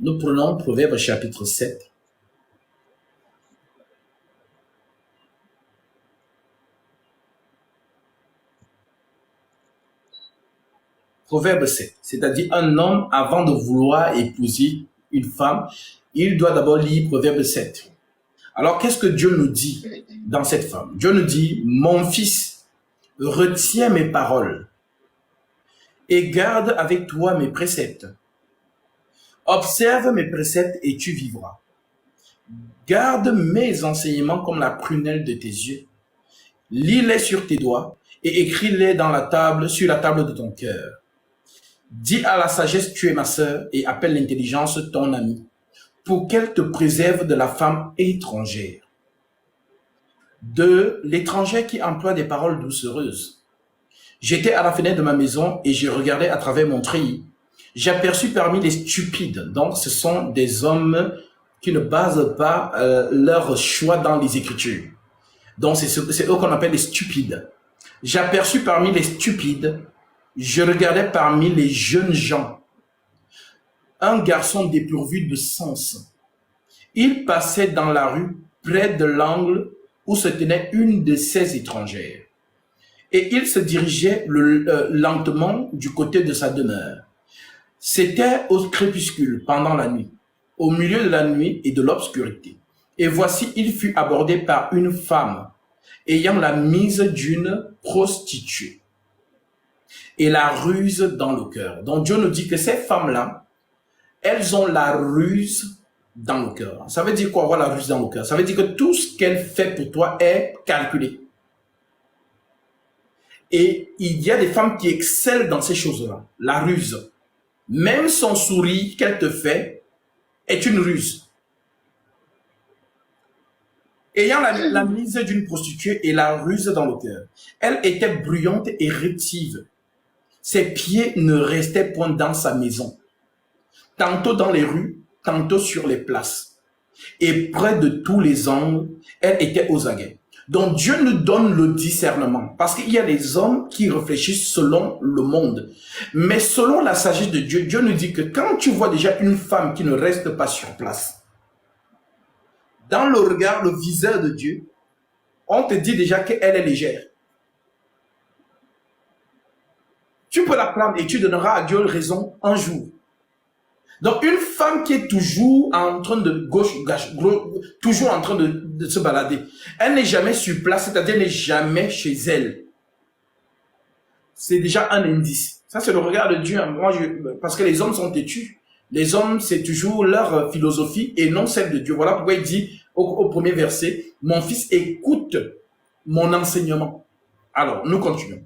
Nous prenons Proverbe chapitre 7. Proverbe 7, c'est-à-dire un homme, avant de vouloir épouser une femme, il doit d'abord lire Proverbe 7. Alors, qu'est-ce que Dieu nous dit dans cette femme? Dieu nous dit, mon fils, retiens mes paroles et garde avec toi mes préceptes. Observe mes préceptes et tu vivras. Garde mes enseignements comme la prunelle de tes yeux. Lis-les sur tes doigts et écris-les sur la table de ton cœur. Dis à la sagesse, tu es ma sœur, et appelle l'intelligence ton amie, pour qu'elle te préserve de la femme étrangère. De l'étranger qui emploie des paroles doucereuses. J'étais à la fenêtre de ma maison et je regardais à travers mon treillis. J'aperçus parmi les stupides, donc ce sont des hommes qui ne basent pas leur choix dans les Écritures. Donc c'est eux qu'on appelle les stupides. J'aperçus parmi les stupides, je regardais parmi les jeunes gens, un garçon dépourvu de sens. Il passait dans la rue près de l'angle où se tenait une de ces étrangères. Et il se dirigeait lentement du côté de sa demeure. C'était au crépuscule, pendant la nuit, au milieu de la nuit et de l'obscurité. Et voici, il fut abordé par une femme ayant la mise d'une prostituée et la ruse dans le cœur. Donc Dieu nous dit que ces femmes-là, elles ont la ruse dans le cœur. Ça veut dire quoi avoir la ruse dans le cœur? Ça veut dire que tout ce qu'elle fait pour toi est calculé. Et il y a des femmes qui excellent dans ces choses-là. La ruse. Même son sourire qu'elle te fait est une ruse. Ayant la mise d'une prostituée et la ruse dans le cœur, elle était bruyante et rétive. Ses pieds ne restaient point dans sa maison. Tantôt dans les rues, tantôt sur les places. Et près de tous les angles, elle était aux aguets. Donc Dieu nous donne le discernement. Parce qu'il y a des hommes qui réfléchissent selon le monde. Mais selon la sagesse de Dieu, Dieu nous dit que quand tu vois déjà une femme qui ne reste pas sur place, dans le regard, le viseur de Dieu, on te dit déjà qu'elle est légère. Tu peux la prendre et tu donneras à Dieu raison un jour. Donc une femme qui est toujours en train de toujours en train de se balader, elle n'est jamais sur place, c'est-à-dire elle n'est jamais chez elle. C'est déjà un indice. Ça c'est le regard de Dieu. Moi, parce que les hommes sont têtus. Les hommes, c'est toujours leur philosophie et non celle de Dieu. Voilà pourquoi il dit au premier verset, mon fils, écoute mon enseignement. Alors, nous continuons.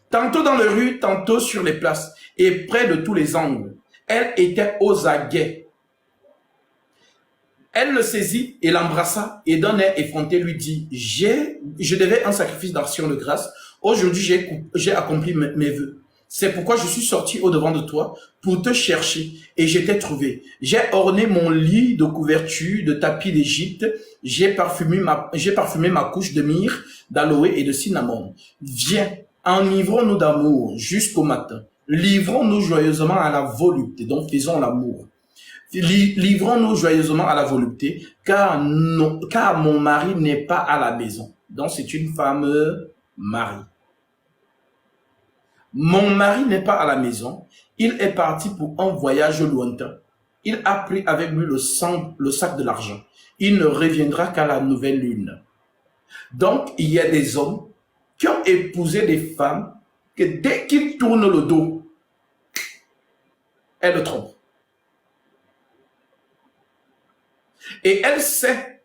Tantôt dans les rues, tantôt sur les places et près de tous les angles. Elle était aux aguets. Elle le saisit et l'embrassa et d'un air effronté lui dit, je devais un sacrifice d'action de grâce. Aujourd'hui, j'ai accompli mes vœux. C'est pourquoi je suis sorti au-devant de toi pour te chercher et je t'ai trouvé. J'ai orné mon lit de couverture, de tapis d'Égypte. J'ai parfumé ma couche de myrrhe, d'aloe et de cinnamon. Viens, enivrons-nous d'amour jusqu'au matin. Livrons-nous joyeusement à la volupté. Donc, faisons l'amour. Livrons-nous joyeusement à la volupté, car mon mari n'est pas à la maison. Donc, c'est une femme mariée. Mon mari n'est pas à la maison. Il est parti pour un voyage lointain. Il a pris avec lui le sac de l'argent. Il ne reviendra qu'à la nouvelle lune. Donc, il y a des hommes qui ont épousé des femmes que dès qu'ils tournent le dos, elles le trompent. Et elle sait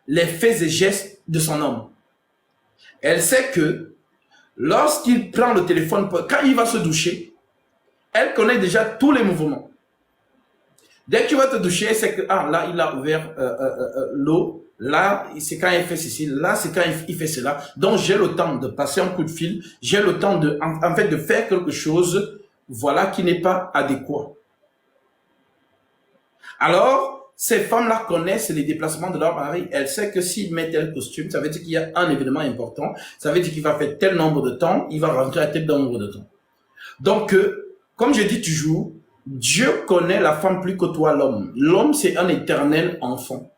les faits et gestes de son homme. Elle sait que lorsqu'il prend le téléphone, quand il va se doucher, elle connaît déjà tous les mouvements. Dès que tu vas te doucher, c'est que là, il a ouvert l'eau. Là, c'est quand il fait ceci. Là, c'est quand il fait cela. Donc, j'ai le temps de passer un coup de fil. J'ai le temps en fait, de faire quelque chose, voilà, qui n'est pas adéquat. Alors, ces femmes-là connaissent les déplacements de leur mari. Elles savent que s'ils mettent tel costume, ça veut dire qu'il y a un événement important. Ça veut dire qu'il va faire tel nombre de temps. Il va rentrer à tel nombre de temps. Donc, comme je dis toujours, Dieu connaît la femme plus que toi, l'homme. L'homme, c'est un éternel enfant.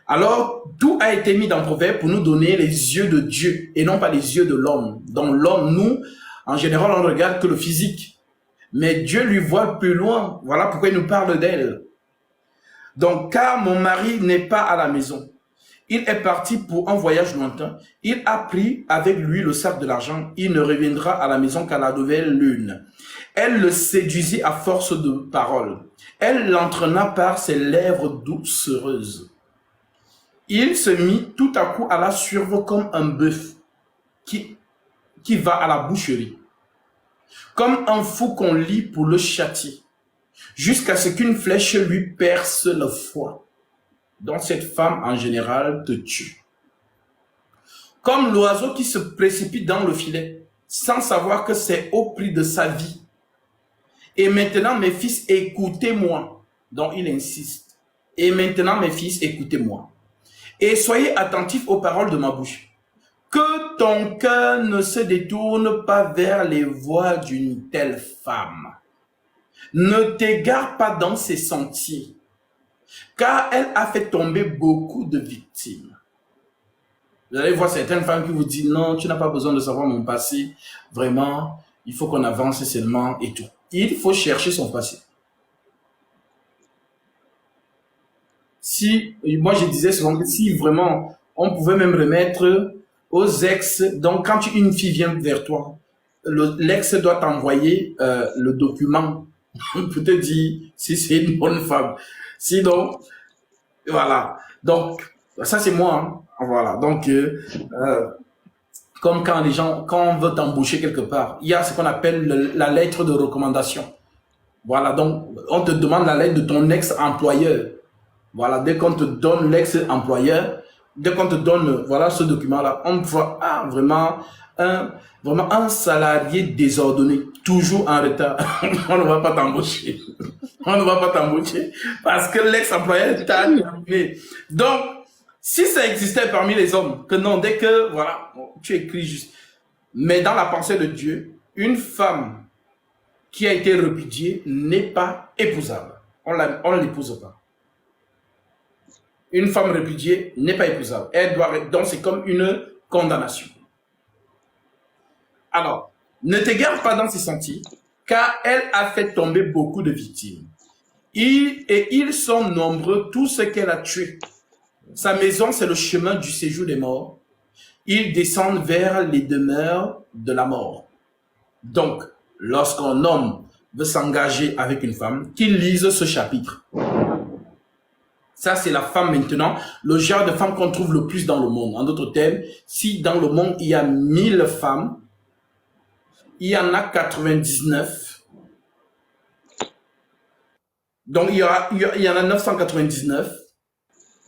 Alors, tout a été mis dans Proverbe pour nous donner les yeux de Dieu et non pas les yeux de l'homme. Dans l'homme, nous, en général, on ne regarde que le physique. Mais Dieu lui voit plus loin. Voilà pourquoi il nous parle d'elle. Donc, car mon mari n'est pas à la maison. Il est parti pour un voyage lointain. Il a pris avec lui le sac de l'argent. Il ne reviendra à la maison qu'à la nouvelle lune. Elle le séduisit à force de paroles. Elle l'entraîna par ses lèvres doucereuses. Il se mit tout à coup à la suivre comme un bœuf qui va à la boucherie, comme un fou qu'on lie pour le châtier, jusqu'à ce qu'une flèche lui perce le foie. Donc cette femme en général te tue. Comme l'oiseau qui se précipite dans le filet, sans savoir que c'est au prix de sa vie. Et maintenant mes fils, écoutez-moi. Donc il insiste. Et maintenant mes fils, écoutez-moi. Et soyez attentifs aux paroles de ma bouche. Que ton cœur ne se détourne pas vers les voies d'une telle femme. Ne t'égare pas dans ses sentiers, car elle a fait tomber beaucoup de victimes. Vous allez voir certaines femmes qui vous disent, non, tu n'as pas besoin de savoir mon passé. Vraiment, il faut qu'on avance seulement et tout. Il faut chercher son passé. Si, moi je disais souvent que si vraiment on pouvait même remettre aux ex, donc quand une fille vient vers toi, l'ex doit t'envoyer le document pour te dire si c'est une bonne femme. Sinon, voilà. Donc, ça c'est moi. Hein. Voilà. Donc, comme quand les gens, quand on veut t'embaucher quelque part, il y a ce qu'on appelle la lettre de recommandation. Voilà. Donc, on te demande la lettre de ton ex-employeur. Voilà, dès qu'on te donne l'ex-employeur, dès qu'on te donne voilà, ce document-là, on voit vraiment un salarié désordonné, toujours en retard. On ne va pas t'embaucher. On ne va pas t'embaucher parce que l'ex-employeur t'a terminé. Donc, si ça existait parmi les hommes, que non, dès que, voilà, tu écris juste. Mais dans la pensée de Dieu, une femme qui a été répudiée n'est pas épousable. On ne l'épouse pas. Une femme répudiée n'est pas épousable. Elle doit, donc c'est comme une condamnation. Alors, ne t'égare pas dans ses sentiers, car elle a fait tomber beaucoup de victimes. Ils sont nombreux, tous ceux qu'elle a tués. Sa maison, c'est le chemin du séjour des morts. Ils descendent vers les demeures de la mort. Donc, lorsqu'un homme veut s'engager avec une femme, qu'il lise ce chapitre. Ça, c'est la femme maintenant, le genre de femme qu'on trouve le plus dans le monde. En d'autres termes, si dans le monde, il y a 1000 femmes, il y en a 99. Donc, il y en a 999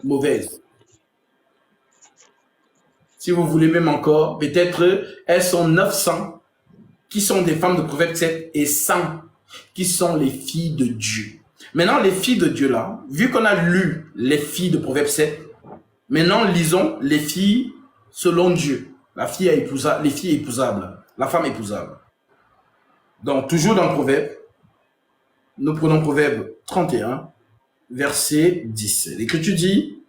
mauvaises. Si vous voulez même encore, peut-être elles sont 900 qui sont des femmes de Proverbe 7 et 100 qui sont les filles de Dieu. Maintenant, les filles de Dieu là, vu qu'on a lu les filles de Proverbe 7, maintenant lisons les filles selon Dieu. La fille épousable, les filles épousables, la femme épousable. Donc, toujours dans Proverbe, nous prenons Proverbe 31, verset 10. L'Écriture dit,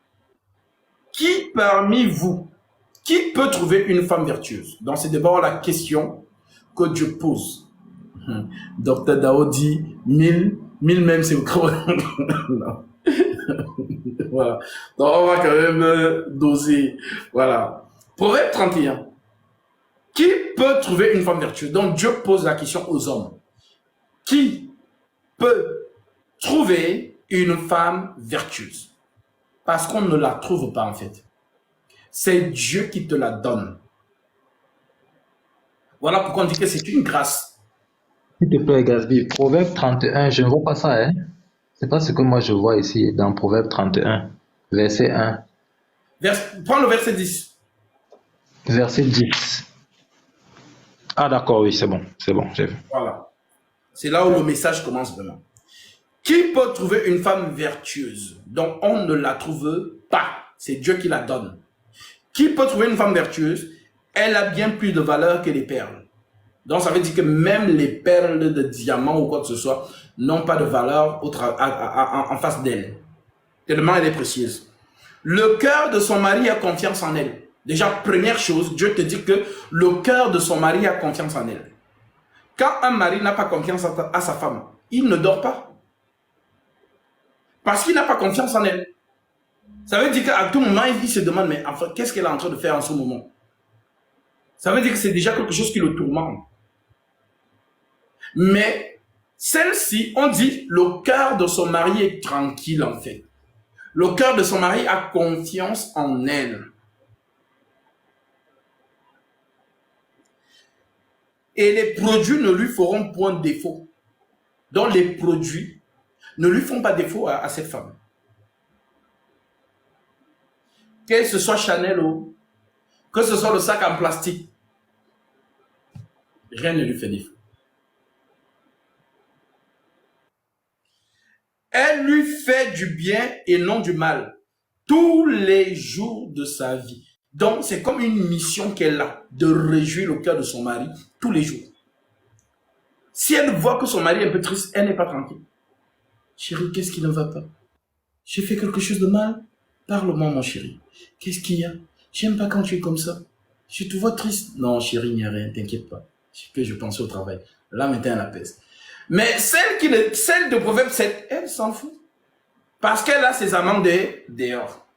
qui parmi vous, qui peut trouver une femme vertueuse? Donc, c'est d'abord la question que Dieu pose. Docteur Dao dit 1000 même, c'est trop. Non. Voilà. Donc, on va quand même doser. Voilà. Proverbe 31. Qui peut trouver une femme vertueuse? Donc, Dieu pose la question aux hommes. Qui peut trouver une femme vertueuse? Parce qu'on ne la trouve pas, en fait. C'est Dieu qui te la donne. Voilà pourquoi on dit que c'est une grâce. S'il te plaît, Gatsby, Proverbe 31, je ne vois pas ça, hein. C'est pas ce que moi je vois ici dans Proverbe 31, verset 1. Prends le verset 10. Verset 10. Ah d'accord, oui, c'est bon, j'ai vu. Voilà. C'est là où le message commence vraiment. Qui peut trouver une femme vertueuse? Donc on ne la trouve pas. C'est Dieu qui la donne. Qui peut trouver une femme vertueuse? Elle a bien plus de valeur que les perles. Donc ça veut dire que même les perles de diamant ou quoi que ce soit n'ont pas de valeur en face d'elle. Tellement elle est précieuse. Le cœur de son mari a confiance en elle. Déjà, première chose, Dieu te dit que le cœur de son mari a confiance en elle. Quand un mari n'a pas confiance à sa femme, il ne dort pas. Parce qu'il n'a pas confiance en elle. Ça veut dire qu'à tout moment, il se demande, mais enfin, qu'est-ce qu'elle est en train de faire en ce moment? Ça veut dire que c'est déjà quelque chose qui le tourmente. Mais celle-ci, on dit, le cœur de son mari est tranquille en fait. Le cœur de son mari a confiance en elle. Et les produits ne lui feront point défaut. Donc les produits ne lui font pas défaut à cette femme. Que ce soit Chanel ou que ce soit le sac en plastique, rien ne lui fait défaut. Elle lui fait du bien et non du mal tous les jours de sa vie. Donc, c'est comme une mission qu'elle a de réjouir le cœur de son mari tous les jours. Si elle voit que son mari est un peu triste, elle n'est pas tranquille. Chérie, qu'est-ce qui ne va pas? J'ai fait quelque chose de mal? Parle-moi, mon chéri. Qu'est-ce qu'il y a? J'aime pas quand tu es comme ça. Je te vois triste. Non, chérie, il n'y a rien, t'inquiète pas. C'est que je pensais au travail. Là, maintenant, elle apaise. Mais celle de Proverbe 7, elle s'en fout. Parce qu'elle a ses amants dehors.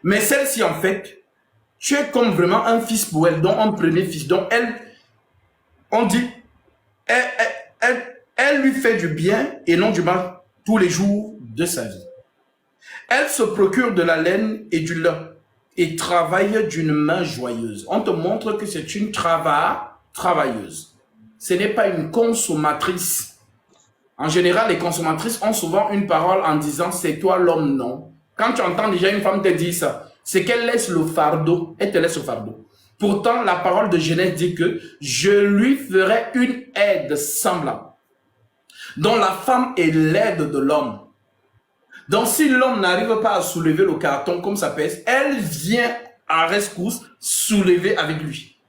Mais celle-ci, en fait, tu es comme vraiment un fils pour elle, donc un premier fils. Donc, elle, on dit, elle lui fait du bien et non du mal tous les jours de sa vie. Elle se procure de la laine et du lin et travaille d'une main joyeuse. On te montre que c'est une travailleuse. Ce n'est pas une consommatrice. En général, les consommatrices ont souvent une parole en disant « c'est toi l'homme, non ». Quand tu entends déjà une femme te dire ça, c'est qu'elle laisse le fardeau, elle te laisse le fardeau. Pourtant, la parole de Genèse dit que « je lui ferai une aide semblable ». Donc la femme est l'aide de l'homme. Donc si l'homme n'arrive pas à soulever le carton comme ça pèse, elle vient à rescousse soulever avec lui.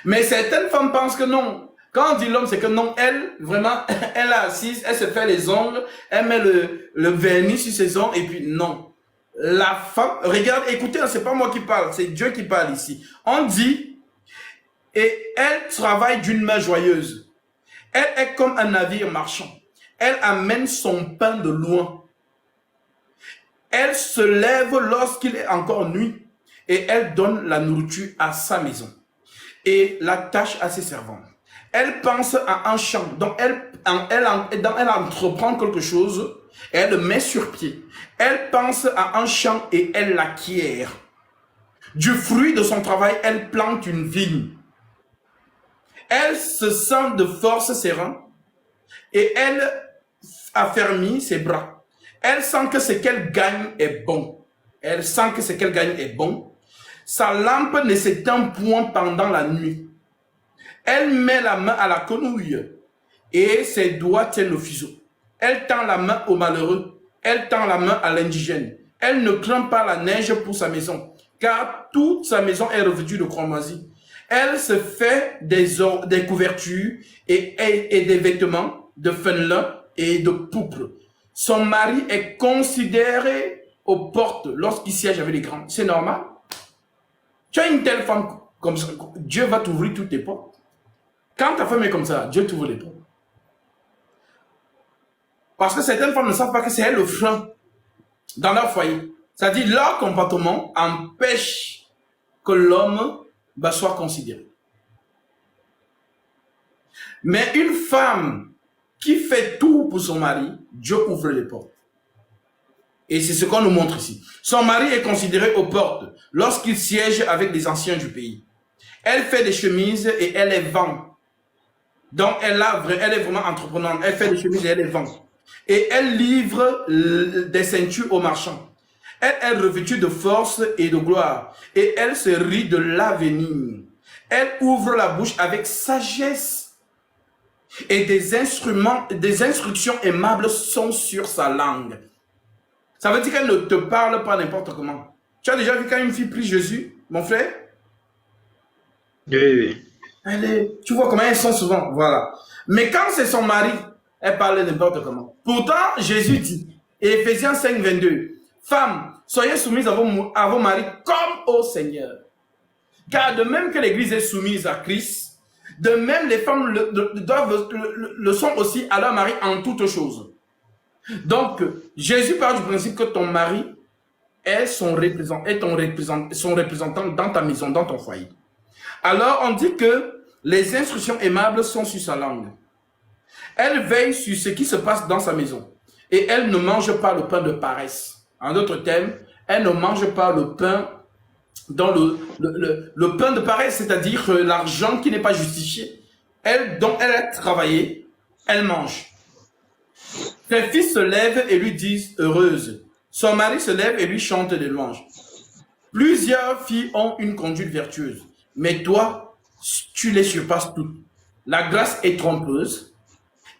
Mais certaines femmes pensent que non. Quand on dit l'homme, c'est que non, elle, vraiment, elle est assise, elle se fait les ongles, elle met le vernis sur ses ongles et puis non. La femme, regarde, écoutez, c'est pas moi qui parle, c'est Dieu qui parle ici. On dit, et elle travaille d'une main joyeuse. Elle est comme un navire marchand. Elle amène son pain de loin. Elle se lève lorsqu'il est encore nuit et elle donne la nourriture à sa maison et la tâche à ses servantes. Elle pense à un champ, donc elle entreprend quelque chose et elle le met sur pied. Elle pense à un champ et elle l'acquiert. Du fruit de son travail, elle plante une vigne. Elle se sent de force ses reins et elle affermit ses bras. Elle sent que ce qu'elle gagne est bon. Elle sent que ce qu'elle gagne est bon. Sa lampe ne s'éteint point pendant la nuit. Elle met la main à la quenouille et ses doigts tiennent le fuseau. Elle tend la main au malheureux. Elle tend la main à l'indigène. Elle ne craint pas la neige pour sa maison, car toute sa maison est revêtue de cramoisie. Elle se fait des couvertures et des vêtements de fin et de pourpre. Son mari est considéré aux portes lorsqu'il siège avec les grands. C'est normal. Tu as une telle femme comme ça, Dieu va t'ouvrir toutes tes portes. Quand ta femme est comme ça, Dieu t'ouvre les portes. Parce que certaines femmes ne savent pas que c'est elle le frein dans leur foyer. C'est-à-dire leur comportement empêche que l'homme soit considéré. Mais une femme qui fait tout pour son mari, Dieu ouvre les portes. Et c'est ce qu'on nous montre ici. Son mari est considéré aux portes lorsqu'il siège avec les anciens du pays. Elle fait des chemises et elle les vend. Donc elle est vraiment entreprenante. Elle fait des chemises et elle les vend. Et elle livre des ceintures aux marchands. Elle est revêtue de force et de gloire. Et elle se rit de l'avenir. Elle ouvre la bouche avec sagesse. Et des instructions aimables sont sur sa langue. Ça veut dire qu'elle ne te parle pas n'importe comment. Tu as déjà vu quand une fille prie Jésus, mon frère? Oui, oui. Tu vois comment elles sont souvent. Voilà. Mais quand c'est son mari, elle parle n'importe comment. Pourtant, Jésus dit, Éphésiens 5, 22, femmes, soyez soumises à vos maris comme au Seigneur. Car de même que l'Église est soumise à Christ, de même les femmes le sont aussi à leur mari en toutes choses. Donc, Jésus parle du principe que ton mari est son représentant dans ta maison, dans ton foyer. Alors, on dit que les instructions aimables sont sur sa langue. Elle veille sur ce qui se passe dans sa maison. Et elle ne mange pas le pain de paresse. En d'autres termes, elle ne mange pas le pain dans le pain de paresse, c'est-à-dire l'argent qui n'est pas justifié. Dont elle a travaillé, elle mange. Ses fils se lèvent et lui disent heureuse. Son mari se lève et lui chante des louanges. Plusieurs filles ont une conduite vertueuse. Mais toi, tu les surpasses toutes. La grâce est trompeuse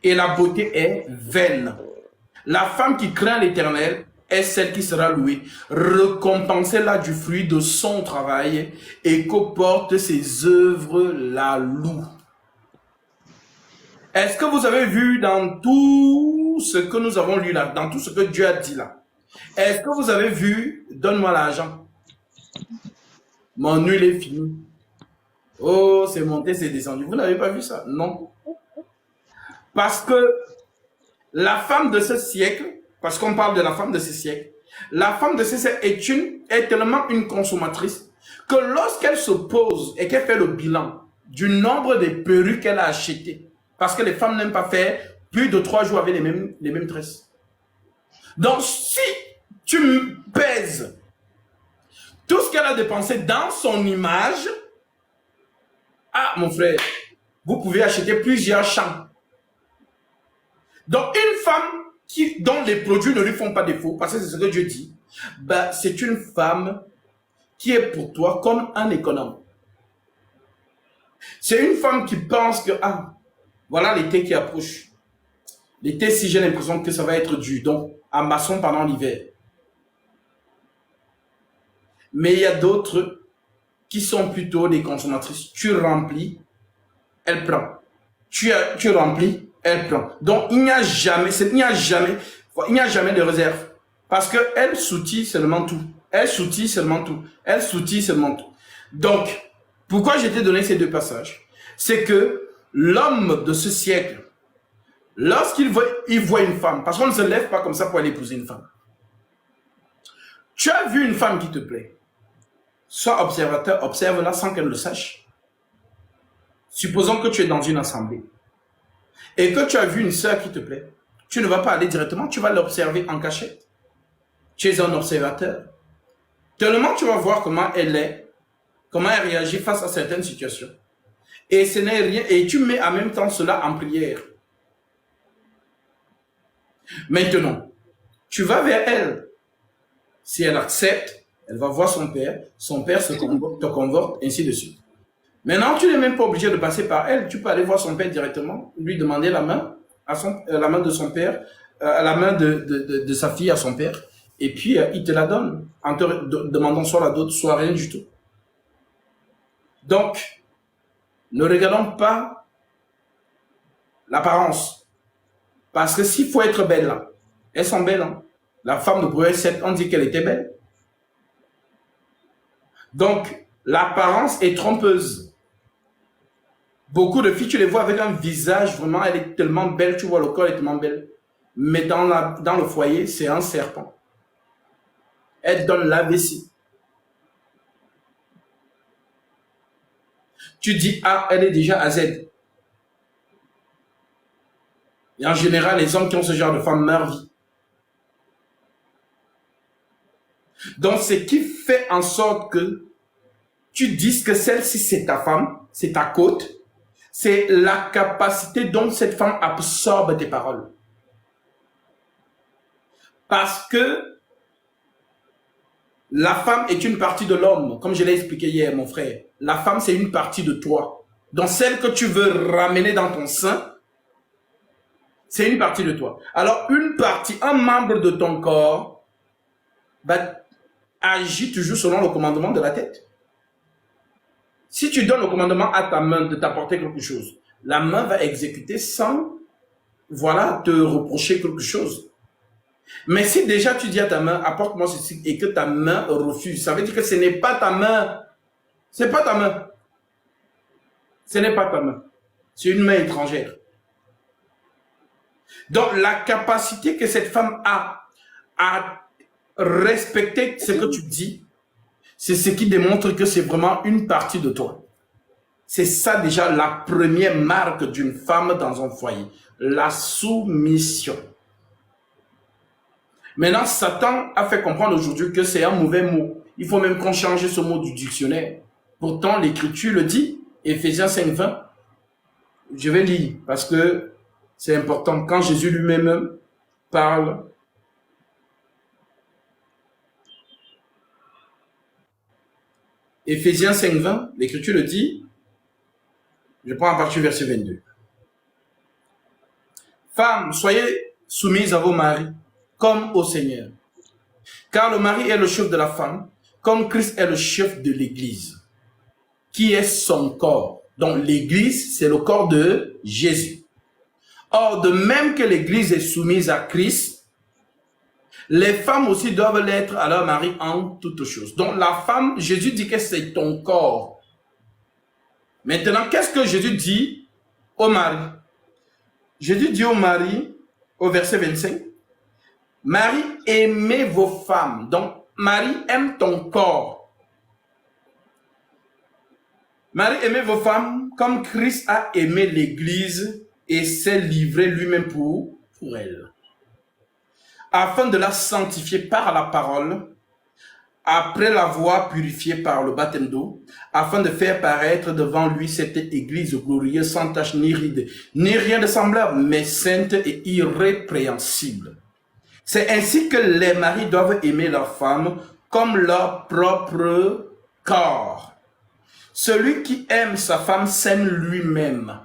et la beauté est vaine. La femme qui craint l'Éternel est celle qui sera louée. Récompensez-la du fruit de son travail et qu'au porte ses œuvres la louent. Est-ce que vous avez vu dans tout ce que nous avons lu là, dans tout ce que Dieu a dit là, est-ce que vous avez vu, donne-moi l'argent, mon huile est finie, oh c'est monté, c'est descendu, vous n'avez pas vu ça? Non. Parce que la femme de ce siècle, parce qu'on parle de la femme de ce siècle, la femme de ce siècle est tellement une consommatrice que lorsqu'elle se pose et qu'elle fait le bilan du nombre de perruques qu'elle a achetées, parce que les femmes n'aiment pas faire plus de 3 jours avec les mêmes tresses. Donc, si tu pèses tout ce qu'elle a dépensé dans son image, ah, mon frère, vous pouvez acheter plusieurs champs. Donc, une femme dont les produits ne lui font pas défaut, parce que c'est ce que Dieu dit, ben, c'est une femme qui est pour toi comme un économe. C'est une femme qui pense que, ah, voilà l'été qui approche. L'été, si j'ai l'impression que ça va être dur, donc amassons pendant l'hiver. Mais il y a d'autres qui sont plutôt des consommatrices. Tu remplis, elle prend. Tu remplis, elle prend. Donc il n'y a jamais de réserve. Parce qu'elle soutient seulement tout. Elle soutient seulement tout. Elle soutient seulement tout. Donc, pourquoi je t'ai donné ces 2 passages? C'est que l'homme de ce siècle, lorsqu'il voit une femme, parce qu'on ne se lève pas comme ça pour aller épouser une femme. Tu as vu une femme qui te plaît. Sois observateur, observe-la sans qu'elle le sache. Supposons que tu es dans une assemblée et que tu as vu une sœur qui te plaît. Tu ne vas pas aller directement, tu vas l'observer en cachette. Tu es un observateur. Tellement tu vas voir comment elle est, comment elle réagit face à certaines situations. Et ce n'est rien, et tu mets en même temps cela en prière. Maintenant, tu vas vers elle. Si elle accepte, elle va voir son père te convoque, ainsi de suite. Maintenant, tu n'es même pas obligé de passer par elle. Tu peux aller voir son père directement, lui demander la main, la main de son père, la main de sa fille à son père, et puis il te la donne, en te demandant soit la dot, soit rien du tout. Donc, ne regardons pas l'apparence. Parce que s'il faut être belle là, elles sont belles. Hein? La femme de Proverbe 7, on dit qu'elle était belle. Donc, l'apparence est trompeuse. Beaucoup de filles, tu les vois avec un visage, vraiment, elle est tellement belle, tu vois, le corps est tellement belle. Mais dans le foyer, c'est un serpent. Elle donne la vessie. Tu dis, ah, elle est déjà à Z. Et en général, les hommes qui ont ce genre de femme meurent vie. Donc, ce qui fait en sorte que tu dises que celle-ci, c'est ta femme, c'est ta côte, c'est la capacité dont cette femme absorbe tes paroles. Parce que la femme est une partie de l'homme, comme je l'ai expliqué hier, mon frère. La femme, c'est une partie de toi. Donc, celle que tu veux ramener dans ton sein, c'est une partie de toi. Alors, une partie, un membre de ton corps, agit toujours selon le commandement de la tête. Si tu donnes le commandement à ta main de t'apporter quelque chose, la main va exécuter sans, voilà, te reprocher quelque chose. Mais si déjà tu dis à ta main, apporte-moi ceci, et que ta main refuse, ça veut dire que ce n'est pas ta main. Ce n'est pas ta main. Ce n'est pas ta main. C'est une main étrangère. Donc, la capacité que cette femme a à respecter ce que tu dis, c'est ce qui démontre que c'est vraiment une partie de toi. C'est ça déjà la première marque d'une femme dans un foyer. La soumission. Maintenant, Satan a fait comprendre aujourd'hui que c'est un mauvais mot. Il faut même qu'on change ce mot du dictionnaire. Pourtant, l'Écriture le dit, Éphésiens 5:20. Je vais lire parce que c'est important. Quand Jésus lui-même parle, Éphésiens 5:20, l'Écriture le dit, je prends à partir du verset 22. Femmes, soyez soumises à vos maris, comme au Seigneur. Car le mari est le chef de la femme, comme Christ est le chef de l'Église, qui est son corps. Donc l'Église, c'est le corps de Jésus. Or, de même que l'Église est soumise à Christ, les femmes aussi doivent l'être à leur mari en toutes choses. Donc la femme, Jésus dit que c'est ton corps. Maintenant, qu'est-ce que Jésus dit au mari? Jésus dit au mari, au verset 25, Marie, aimez vos femmes. Donc, Marie aime ton corps. Marie, aimez vos femmes comme Christ a aimé l'Église et s'est livré lui-même pour elle. Afin de la sanctifier par la parole, après l'avoir purifiée par le baptême d'eau, afin de faire paraître devant lui cette Église glorieuse, sans tache ni ride, ni rien de semblable, mais sainte et irrépréhensible. C'est ainsi que les maris doivent aimer leurs femmes comme leur propre corps. Celui qui aime sa femme s'aime lui-même.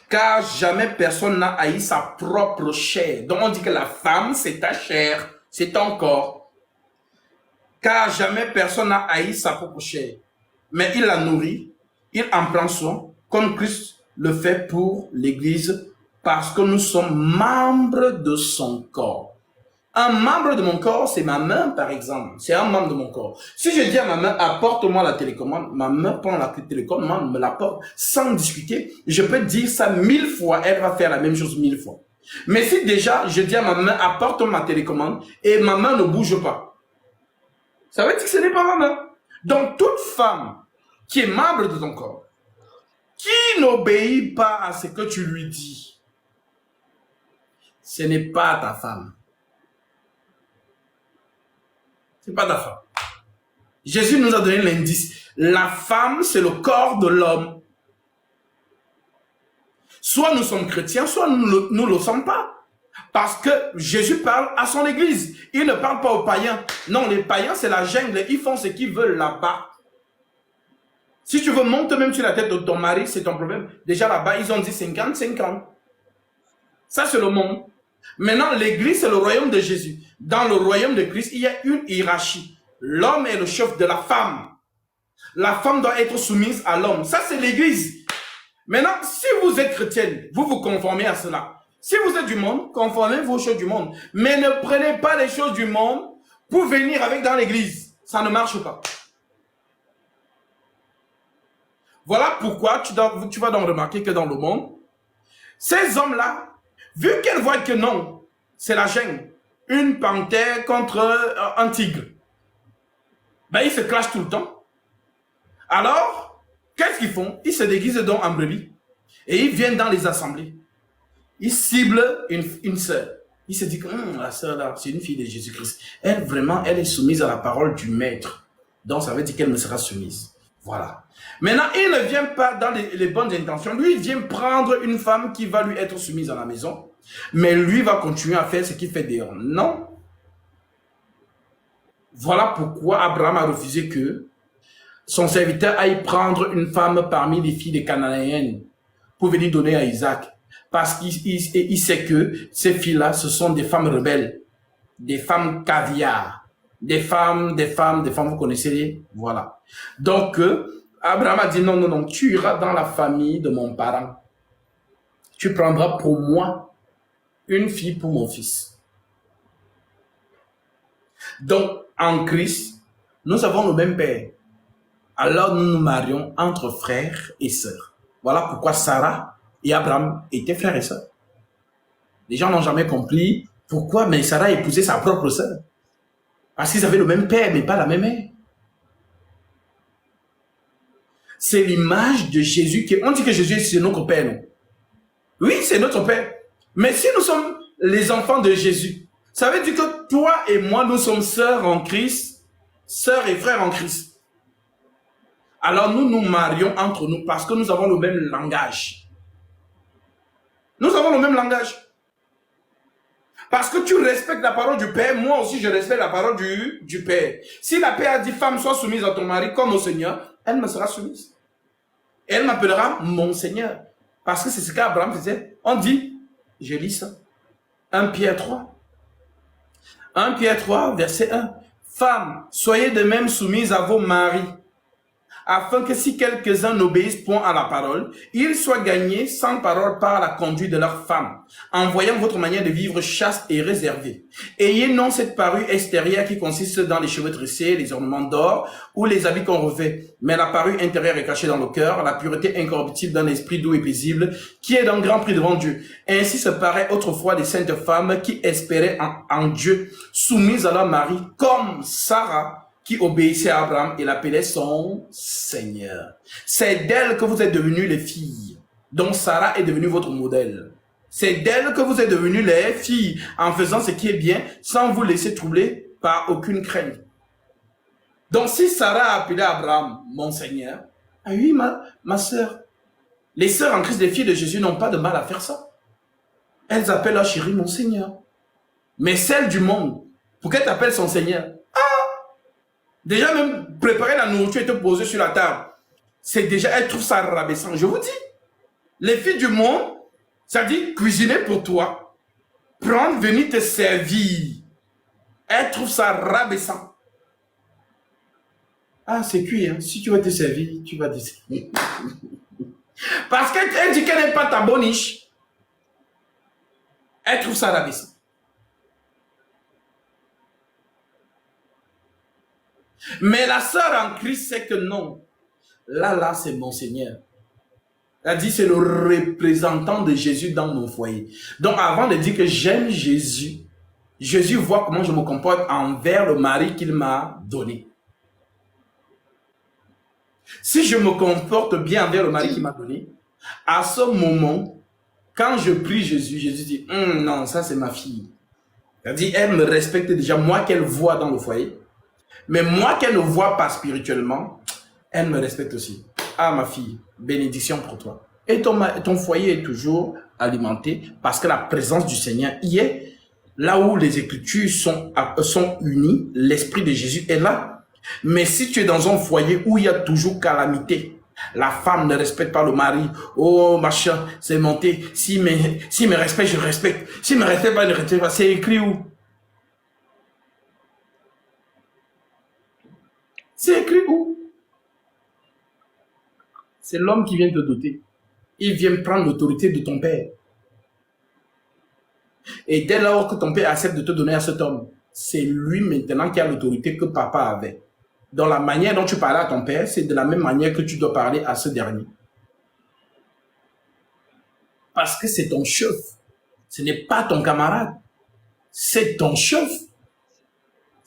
Car jamais personne n'a haï sa propre chair. Donc on dit que la femme, c'est ta chair, c'est ton corps. Car jamais personne n'a haï sa propre chair. Mais il la nourrit, il en prend soin, comme Christ le fait pour l'Église, parce que nous sommes membres de son corps. Un membre de mon corps, c'est ma main, par exemple. C'est un membre de mon corps. Si je dis à ma main, apporte-moi la télécommande, ma main prend la télécommande, me l'apporte sans discuter. Je peux dire ça 1000 fois, elle va faire la même chose 1000 fois. Mais si déjà, je dis à ma main, apporte ma télécommande, et ma main ne bouge pas, ça veut dire que ce n'est pas ma main. Donc, toute femme qui est membre de ton corps, qui n'obéit pas à ce que tu lui dis, ce n'est pas ta femme. C'est pas ta femme. Jésus nous a donné l'indice. La femme, c'est le corps de l'homme. Soit nous sommes chrétiens, soit nous ne le sommes pas. Parce que Jésus parle à son église. Il ne parle pas aux païens. Non, les païens, c'est la jungle. Ils font ce qu'ils veulent là-bas. Si tu veux monter même sur la tête de ton mari, c'est ton problème. Déjà là-bas, ils ont dit 50-50. Ça, c'est le monde. Maintenant, l'église, c'est le royaume de Jésus. Dans le royaume de Christ, il y a une hiérarchie. L'homme est le chef de la femme. La femme doit être soumise à l'homme. Ça, c'est l'église. Maintenant, si vous êtes chrétienne, vous vous conformez à cela. Si vous êtes du monde, conformez vos choses du monde. Mais ne prenez pas les choses du monde pour venir avec dans l'église. Ça ne marche pas. Voilà pourquoi tu vas donc remarquer que dans le monde, ces hommes-là, vu qu'elles voient que non, c'est la jungle, une panthère contre un tigre, ben ils se clashent tout le temps. Alors, qu'est-ce qu'ils font? Ils se déguisent donc en brebis et ils viennent dans les assemblées. Ils ciblent une sœur. Ils se disent que la sœur là, c'est une fille de Jésus-Christ. Elle, vraiment, elle est soumise à la parole du maître. Donc, ça veut dire qu'elle me sera soumise. Voilà. Maintenant, il ne vient pas dans les bonnes intentions. Lui, il vient prendre une femme qui va lui être soumise à la maison. Mais lui va continuer à faire ce qu'il fait dehors. Non. Voilà pourquoi Abraham a refusé que son serviteur aille prendre une femme parmi les filles des Cananéennes pour venir donner à Isaac. Parce qu'il sait que ces filles-là, ce sont des femmes rebelles, des femmes caviar, des femmes, vous connaissez, voilà. Donc, Abraham a dit non, non, non, tu iras dans la famille de mon parent. Tu prendras pour moi une fille pour mon fils. Donc, en Christ, nous avons le même père. Alors nous nous marions entre frères et sœurs. Voilà pourquoi Sarah et Abraham étaient frères et sœurs. Les gens n'ont jamais compris pourquoi, mais Sarah épousait sa propre sœur. Parce qu'ils avaient le même père, mais pas la même mère. C'est l'image de Jésus. On dit que Jésus, c'est notre père, non? Oui, c'est notre père. Mais si nous sommes les enfants de Jésus, ça veut dire que toi et moi, nous sommes sœurs en Christ, sœurs et frères en Christ. Alors nous nous marions entre nous parce que nous avons le même langage. Nous avons le même langage. Parce que tu respectes la parole du Père, moi aussi je respecte la parole du Père. Si la Père a dit, femme, sois soumise à ton mari comme au Seigneur, elle me sera soumise. Et elle m'appellera mon Seigneur. Parce que c'est ce qu'Abraham faisait. On dit, je lis ça, 1 Pierre 3. 1 Pierre 3, verset 1. Femmes, soyez de même soumises à vos maris, afin que si quelques-uns n'obéissent point à la parole, ils soient gagnés sans parole par la conduite de leurs femmes, en voyant votre manière de vivre chaste et réservée. Ayez non cette parure extérieure qui consiste dans les cheveux tressés, les ornements d'or ou les habits qu'on revêt, mais la parure intérieure est cachée dans le cœur, la pureté incorruptible d'un esprit doux et paisible, qui est d'un grand prix devant Dieu. Ainsi se paraît autrefois des saintes femmes qui espéraient en Dieu, soumises à leur mari, comme Sarah, qui obéissait à Abraham et l'appelait son Seigneur. C'est d'elle que vous êtes devenus les filles, dont Sarah est devenue votre modèle. C'est d'elle que vous êtes devenus les filles, en faisant ce qui est bien, sans vous laisser troubler par aucune crainte. Donc si Sarah a appelé Abraham mon Seigneur, ah oui, ma sœur, les sœurs en Christ, les filles de Jésus n'ont pas de mal à faire ça. Elles appellent leur chéri mon Seigneur. Mais celle du monde, pour qu'elle t'appelle son Seigneur, déjà même préparer la nourriture et te poser sur la table, c'est déjà, elle trouve ça rabaissant. Je vous dis, les filles du monde, ça dit cuisiner pour toi, prendre, venir te servir. Elle trouve ça rabaissant. Ah, c'est cuit, hein. Si tu vas te servir, tu vas te servir. Parce qu'elle dit qu'elle n'est pas ta boniche. Elle trouve ça rabaissant. Mais la sœur en Christ sait que non. Là, c'est mon Seigneur. Elle dit, c'est le représentant de Jésus dans mon foyer. Donc, avant de dire que j'aime Jésus, Jésus voit comment je me comporte envers le mari qu'il m'a donné. Si je me comporte bien envers le mari qu'il m'a donné, à ce moment, quand je prie Jésus, Jésus dit, non, ça c'est ma fille. Elle dit, elle me respecte déjà, moi qu'elle voit dans le foyer. Mais moi qu'elle ne voit pas spirituellement, elle me respecte aussi. Ah ma fille, bénédiction pour toi. Et ton foyer est toujours alimenté parce que la présence du Seigneur y est. Là où les Écritures sont unies, l'Esprit de Jésus est là. Mais si tu es dans un foyer où il y a toujours calamité, la femme ne respecte pas le mari. Oh machin, c'est monté. S'il me respecte, je respecte. S'il me respecte pas, je ne respecte pas. C'est écrit où? C'est écrit où? C'est l'homme qui vient te doter. Il vient prendre l'autorité de ton père. Et dès lors que ton père accepte de te donner à cet homme, c'est lui maintenant qui a l'autorité que papa avait. Dans la manière dont tu parlais à ton père, c'est de la même manière que tu dois parler à ce dernier. Parce que c'est ton chef. Ce n'est pas ton camarade. C'est ton chef.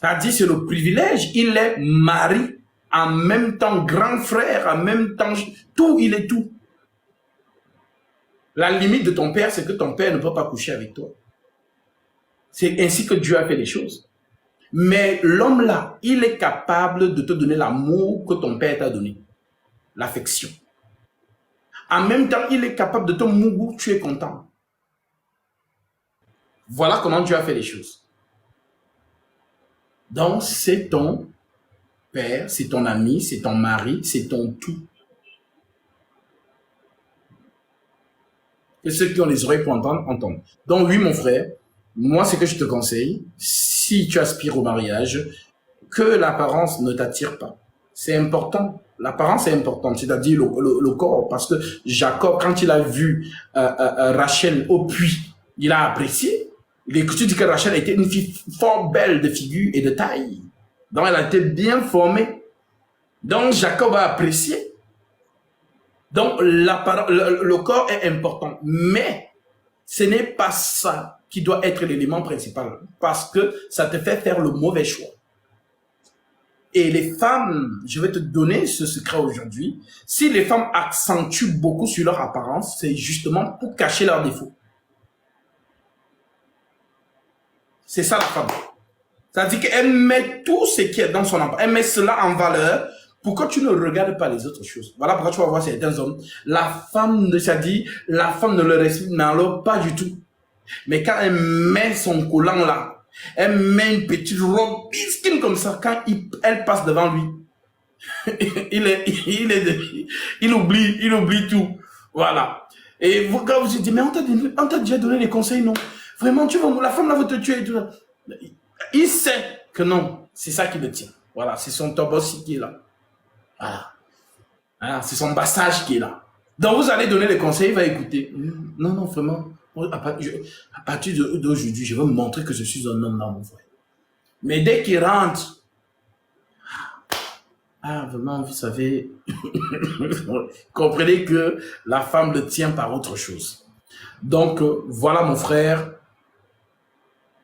Ça dit, c'est le privilège. Il est mari, en même temps grand frère, en même temps tout, il est tout. La limite de ton père, c'est que ton père ne peut pas coucher avec toi. C'est ainsi que Dieu a fait les choses. Mais l'homme là, il est capable de te donner l'amour que ton père t'a donné. L'affection. En même temps, il est capable de te mourir, tu es content. Voilà comment Dieu a fait les choses. Donc, c'est ton père, c'est ton ami, c'est ton mari, c'est ton tout. Et ceux qui ont les oreilles pour entendre, entendent. Donc, oui, mon frère, moi, ce que je te conseille, si tu aspires au mariage, que l'apparence ne t'attire pas. c'est important. L'apparence est importante, c'est-à-dire le corps. Parce que Jacob, quand il a vu Rachel au puits, il a apprécié. Tu dis que Rachel était une fille fort belle de figure et de taille. Donc, elle a été bien formée. Donc, Jacob a apprécié. Donc, le corps est important. Mais, ce n'est pas ça qui doit être l'élément principal. Parce que ça te fait faire le mauvais choix. Et les femmes, je vais te donner ce secret aujourd'hui. Si les femmes accentuent beaucoup sur leur apparence, c'est justement pour cacher leurs défauts. C'est ça la femme. C'est-à-dire qu'elle met tout ce qui est dans son apparence, elle met cela en valeur pour que tu ne regardes pas les autres choses. Voilà pourquoi tu vas voir certains hommes. La femme ne le respecte, mais alors pas du tout. Mais quand elle met son collant là, elle met une petite robe bisquine comme ça, quand elle passe devant lui, il oublie tout. Voilà. Et vous, quand vous dites, mais on t'a déjà donné les conseils, non? Vraiment, la femme là veut te tuer et tout. Il sait que non, c'est ça qui le tient. Voilà, c'est son tobossi qui est là. Voilà, c'est son bassage qui est là. Donc vous allez donner les conseils, il va écouter. Non, vraiment. À partir d'aujourd'hui, je vais me montrer que je suis un homme dans mon foyer. Mais dès qu'il rentre, vraiment, vous savez, comprenez que la femme le tient par autre chose. Donc, voilà mon frère,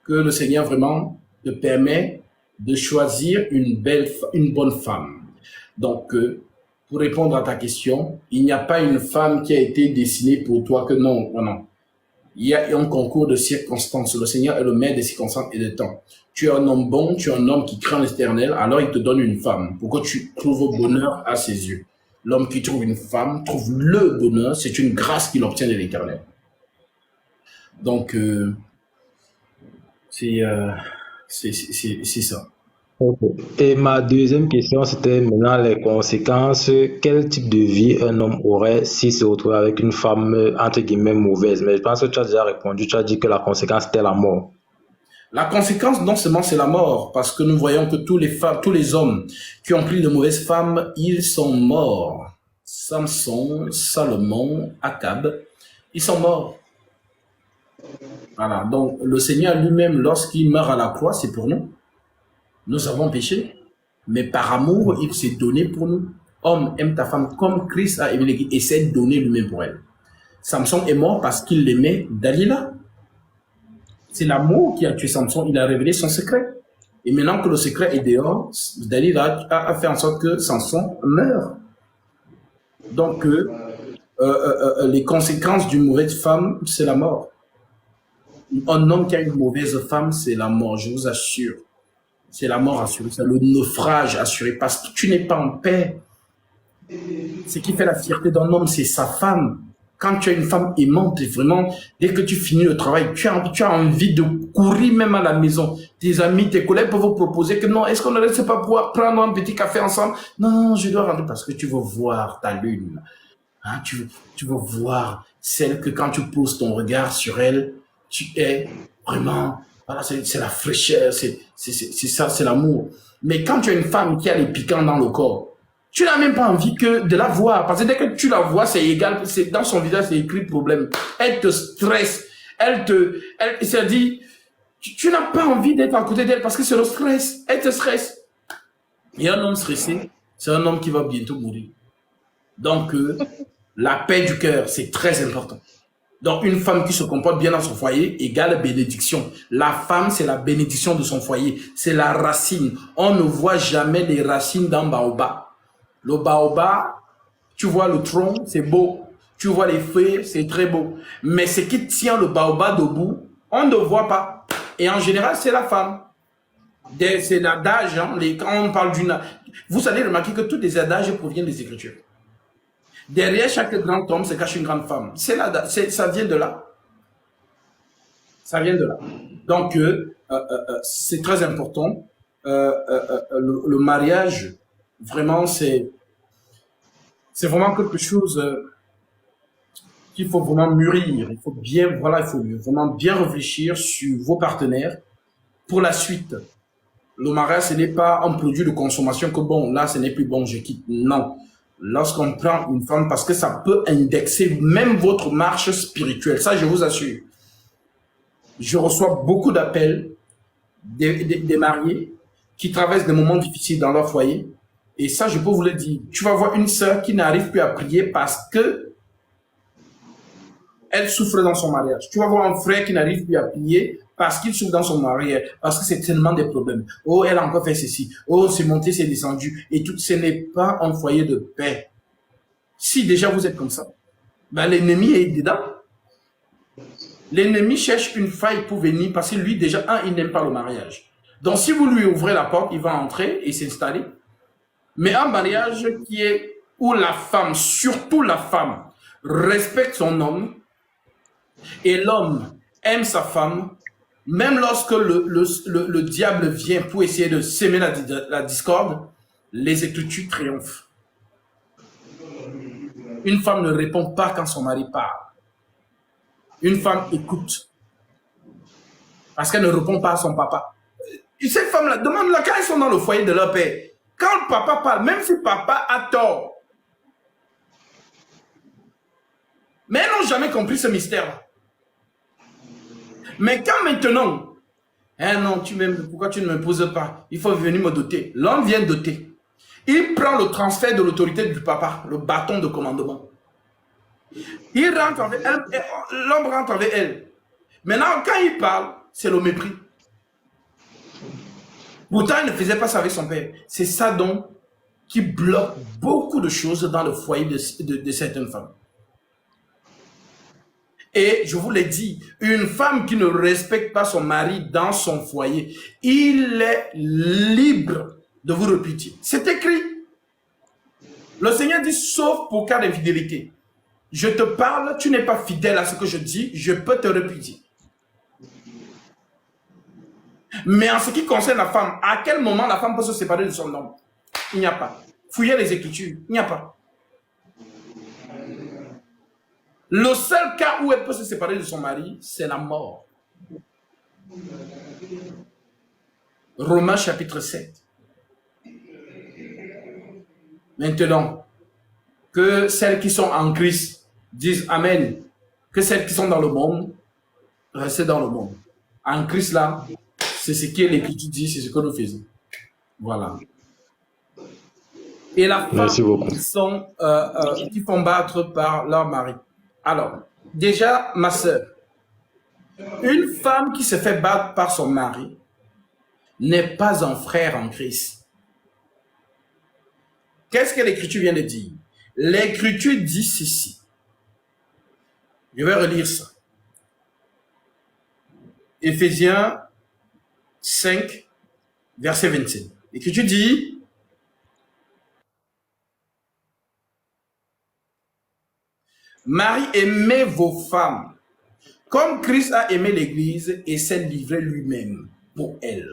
que le Seigneur vraiment te permet de choisir une bonne femme. Donc, pour répondre à ta question, il n'y a pas une femme qui a été dessinée pour toi que non. Il y a un concours de circonstances. Le Seigneur est le maître des circonstances et des temps. Tu es un homme bon, tu es un homme qui craint l'Éternel, alors il te donne une femme pour que tu trouves bonheur à ses yeux. L'homme qui trouve une femme trouve le bonheur, c'est une grâce qu'il obtient de l'Éternel. Donc, c'est ça. Okay. Et ma deuxième question, c'était maintenant les conséquences. Quel type de vie un homme aurait s'il se retrouvait avec une femme, entre guillemets, mauvaise? Mais je pense que tu as déjà répondu, tu as dit que la conséquence était la mort. La conséquence, non seulement c'est la mort, parce que nous voyons que tous les hommes qui ont pris de mauvaises femmes, ils sont morts. Samson, Salomon, Akab, ils sont morts. Voilà, donc le Seigneur lui-même, lorsqu'il meurt à la croix, c'est pour nous. Nous avons péché, mais par amour, il s'est donné pour nous. Homme, aime ta femme comme Christ a aimé l'Église et s'est donné lui-même pour elle. Samson est mort parce qu'il aimait Dalila. C'est l'amour qui a tué Samson, il a révélé son secret. Et maintenant que le secret est dehors, Dalila a fait en sorte que Samson meure. Donc, les conséquences d'une mauvaise femme, c'est la mort. Un homme qui a une mauvaise femme, c'est la mort, je vous assure. C'est la mort assurée, c'est le naufrage assuré, parce que tu n'es pas en paix. Ce qui fait la fierté d'un homme, c'est sa femme. Quand tu as une femme aimante, vraiment, dès que tu finis le travail, tu as envie de courir même à la maison. Tes amis, tes collègues peuvent vous proposer que non, est-ce qu'on ne reste pas pouvoir prendre un petit café ensemble? Non, je dois rentrer parce que tu veux voir ta lune. Hein, tu veux voir celle que quand tu poses ton regard sur elle, tu es vraiment, voilà, c'est la fraîcheur, c'est ça, c'est l'amour. Mais quand tu as une femme qui a les piquants dans le corps, tu n'as même pas envie que de la voir. Parce que dès que tu la vois, c'est égal. Dans son visage, c'est écrit problème. Elle te stresse. Elle s'est dit, tu n'as pas envie d'être à côté d'elle parce que c'est le stress. Elle te stresse. Et un homme stressé, c'est un homme qui va bientôt mourir. Donc, la paix du cœur, c'est très important. Donc, une femme qui se comporte bien dans son foyer égale bénédiction. La femme, c'est la bénédiction de son foyer. C'est la racine. On ne voit jamais les racines d'un baobab. Le baobab, tu vois le tronc, c'est beau. Tu vois les feuilles, c'est très beau. Mais ce qui tient le baobab debout, on ne voit pas. Et en général, c'est la femme. C'est l'adage, hein, quand on parle d'une... Vous allez remarquer que tous les adages proviennent des Écritures. Derrière chaque grand homme se cache une grande femme. Ça vient de là. Ça vient de là. Donc, c'est très important. Le mariage, vraiment, c'est vraiment quelque chose qu'il faut vraiment mûrir. Il faut vraiment bien réfléchir sur vos partenaires pour la suite. Le mariage, ce n'est pas un produit de consommation que bon, là, ce n'est plus bon, je quitte. Non. Lorsqu'on prend une femme, parce que ça peut indexer même votre marche spirituelle. Ça, je vous assure. Je reçois beaucoup d'appels des mariés qui traversent des moments difficiles dans leur foyer. Et ça, je peux vous le dire. Tu vas voir une sœur qui n'arrive plus à prier parce que elle souffre dans son mariage. Tu vas voir un frère qui n'arrive plus à prier parce qu'il souffre dans son mariage, parce que c'est tellement des problèmes. Oh, elle a encore fait ceci. Oh, c'est monté, c'est descendu. Et tout, ce n'est pas un foyer de paix. Si déjà vous êtes comme ça, ben l'ennemi est dedans. L'ennemi cherche une faille pour venir parce que lui, déjà, il n'aime pas le mariage. Donc, si vous lui ouvrez la porte, il va entrer et s'installer. Mais un mariage qui est où la femme, surtout la femme, respecte son homme et l'homme aime sa femme, même lorsque le diable vient pour essayer de semer la discorde, les Écritures triomphent. Une femme ne répond pas quand son mari parle. Une femme écoute. Parce qu'elle ne répond pas à son papa. Et ces femmes-là, demande-leur quand elles sont dans le foyer de leur père. Quand le papa parle, même si papa a tort. Mais elles n'ont jamais compris ce mystère. Mais quand maintenant, non, pourquoi tu ne me poses pas? Il faut venir me doter. L'homme vient doter. Il prend le transfert de l'autorité du papa, le bâton de commandement. Il rentre avec elle, l'homme rentre avec elle. Maintenant, quand il parle, c'est le mépris. Pourtant, il ne faisait pas ça avec son père. C'est ça donc qui bloque beaucoup de choses dans le foyer de certaines femmes. Et je vous l'ai dit, une femme qui ne respecte pas son mari dans son foyer, il est libre de vous repudier. C'est écrit. Le Seigneur dit, sauf pour cas d'infidélité. Je te parle, tu n'es pas fidèle à ce que je dis, je peux te repudier. Mais en ce qui concerne la femme, à quel moment la femme peut se séparer de son homme? Il n'y a pas. Fouillez les Écritures, il n'y a pas. Le seul cas où elle peut se séparer de son mari, c'est la mort. Romains chapitre 7. Maintenant, que celles qui sont en Christ disent Amen. Que celles qui sont dans le monde, restent dans le monde. En Christ là, c'est ce que l'Écriture dit, c'est ce que nous faisons. Voilà. Et la femme qui font battre par leur mari. Alors, déjà, ma sœur, une femme qui se fait battre par son mari n'est pas un frère en Christ. Qu'est-ce que l'Écriture vient de dire? L'Écriture dit ceci. Je vais relire ça. Éphésiens 5, verset 27. L'Écriture dit, Marie, aimez vos femmes, comme Christ a aimé l'Église et s'est livré lui-même pour elle,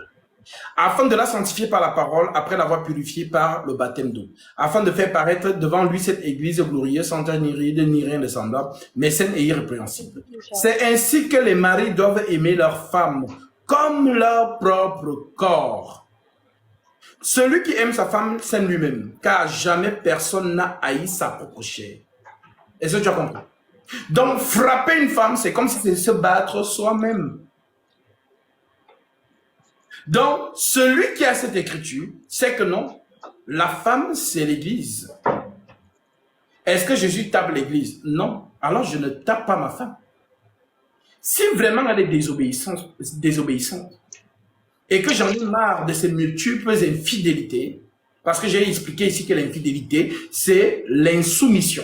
afin de la sanctifier par la parole, après l'avoir purifiée par le baptême d'eau, afin de faire paraître devant lui cette Église glorieuse, sans tache ni ride, ni rien de semblable, mais saine et irrépréhensible. C'est ainsi que les maris doivent aimer leurs femmes, comme leur propre corps. Celui qui aime sa femme s'aime lui-même, car jamais personne n'a haï sa propre chair. Est-ce que tu as compris? Donc, frapper une femme, c'est comme si c'était se battre soi-même. Donc, celui qui a cette écriture, c'est que non, la femme, c'est l'Église. Est-ce que Jésus tape l'Église? Non. Alors, je ne tape pas ma femme. Si vraiment elle est désobéissante, et que j'en ai marre de ces multiples infidélités, parce que j'ai expliqué ici que l'infidélité, c'est l'insoumission.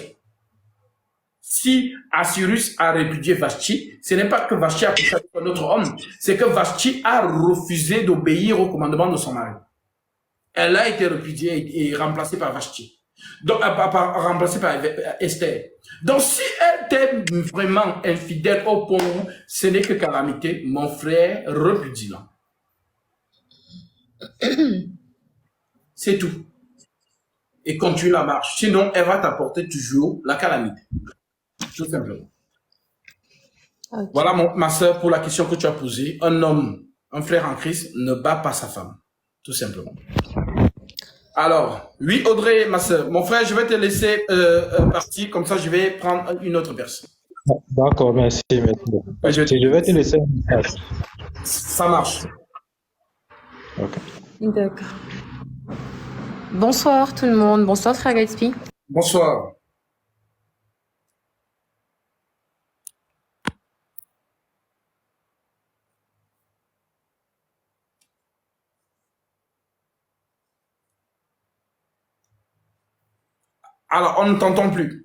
Si Assyrus a répudié Vashti, ce n'est pas que Vashti a couché avec un autre homme, c'est que Vashti a refusé d'obéir au commandement de son mari. Elle a été répudiée et remplacée par Vashti. Donc, remplacée par Esther. Donc, si elle était vraiment infidèle au point où ce n'est que calamité, mon frère, repudie-la. C'est tout. Et continue la marche. Sinon, elle va t'apporter toujours la calamité. Tout simplement. Okay. Voilà ma soeur pour la question que tu as posée. Un homme, un frère en Christ ne bat pas sa femme. tout simplement. Alors, oui, Audrey, ma soeur. Mon frère, je vais te laisser partir, comme ça je vais prendre une autre personne. D'accord, merci, merci. Oui, Je vais te laisser un message. Ça marche. Ok. D'accord. Bonsoir tout le monde. Bonsoir frère Gatsby. Bonsoir. Alors, on ne t'entend plus.